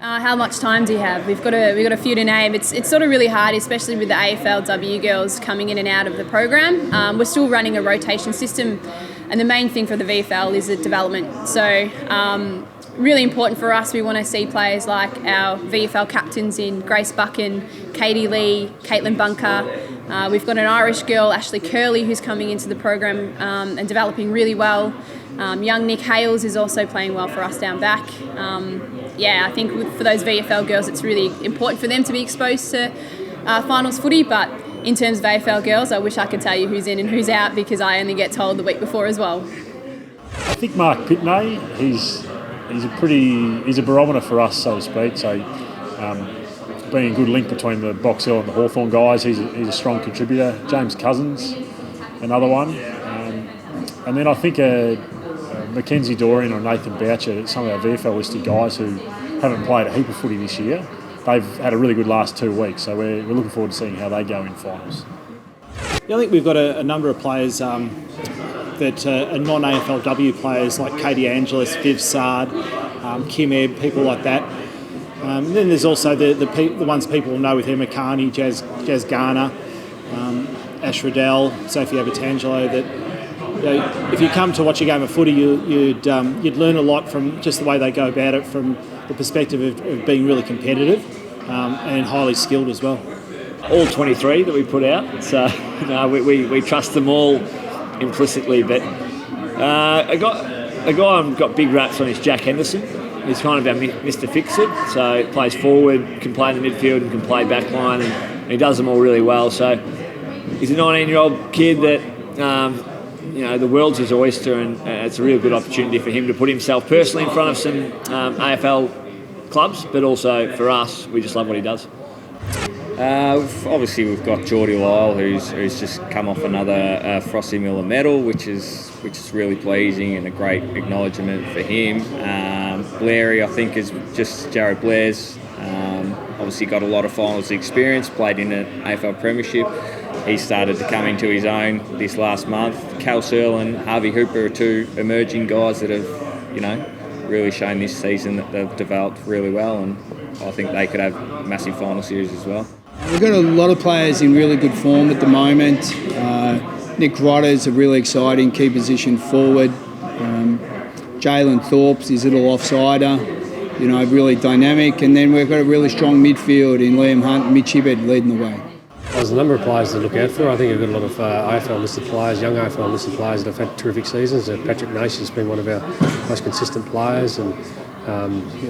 How much time do you have? We've got a few to name. It's sort of really hard, especially with the AFLW girls coming in and out of the program. We're still running a rotation system, and the main thing for the VFL is the development. So really important for us. We want to see players like our VFL captains in Grace Buchan, Katie Lee, Caitlin Bunker. We've got an Irish girl, Ashley Curley, who's coming into the program and developing really well. Young Nick Hales is also playing well for us down back. I think for those VFL girls, it's really important for them to be exposed to finals footy. But in terms of AFL girls, I wish I could tell you who's in and who's out, because I only get told the week before as well. I think Mark Pitney, he's a barometer for us, so to speak. So being a good link between the Box Hill and the Hawthorn guys, he's a strong contributor. James Cousins, another one. And then I think Mackenzie Dorian or Nathan Boucher, some of our VFL listed guys who haven't played a heap of footy this year, they've had a really good last 2 weeks, so we're looking forward to seeing how they go in finals. Yeah, I think we've got a number of players that are non-AFLW players, like Katie Angelis, Viv Sard, Kim Ebb, people like that. And then there's also the ones people will know with Emma Carney, Jazz Garner, Ash Riddell, Sophie Abatangelo, that if you come to watch a game of footy, you'd learn a lot from just the way they go about it, from the perspective of being really competitive and highly skilled as well. All 23 that we put out, so we trust them all implicitly. But a guy I've got big raps on is Jack Henderson. He's kind of our Mr. Fix-It, so he plays forward, can play in the midfield and can play backline, and he does them all really well. So he's a 19-year-old kid that the world's his oyster, and it's a real good opportunity for him to put himself personally in front of some AFL clubs, but also for us, we just love what he does. Obviously, we've got Geordie Lyle, who's just come off another Frosty Miller medal, which is really pleasing and a great acknowledgement for him. Blairy, I think, is just Jared Blair's. Obviously, got a lot of finals experience, played in an AFL Premiership. He started to come into his own this last month. Cal Searle and Harvey Hooper are two emerging guys that have, really shown this season that they've developed really well, and I think they could have massive final series as well. We've got a lot of players in really good form at the moment. Nick Rodder's a really exciting key position forward. Jalen Thorpe's his little offsider, really dynamic. And then we've got a really strong midfield in Liam Hunt and Mitch Hibberd leading the way. There's a number of players to look out for. I think we've got a lot of AFL-listed players, young AFL-listed players that have had terrific seasons. Patrick Nation's been one of our most consistent players, and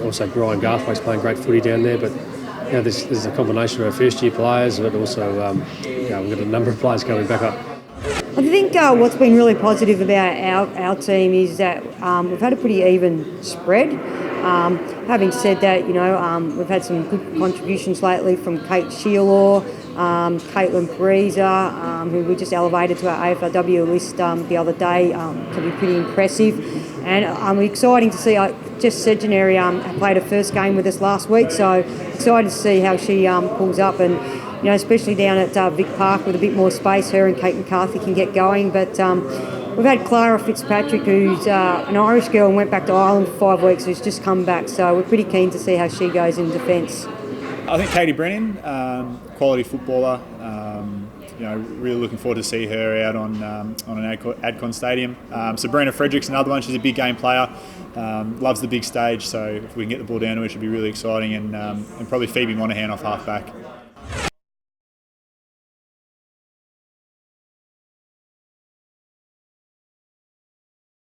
also Brian Garthwaite's playing great footy down there. But there's a combination of our first-year players, but also we've got a number of players coming back up. I think what's been really positive about our team is that we've had a pretty even spread. Having said that, we've had some good contributions lately from Kate Shearlaw, Caitlin Pariza, who we just elevated to our AFLW list the other day, to be pretty impressive. And exciting to see, Jess Segenary played her first game with us last week, so excited to see how she pulls up, and especially down at Vic Park with a bit more space, her and Kate McCarthy can get going. But we've had Clara Fitzpatrick, who's an Irish girl and went back to Ireland for 5 weeks, who's just come back, so we're pretty keen to see how she goes in defence. I think Katie Brennan, quality footballer. Really looking forward to see her out on an Adcon Stadium. Sabrina Frederick's another one. She's a big game player. Loves the big stage. So if we can get the ball down to her, it should be really exciting. And probably Phoebe Monaghan off half back.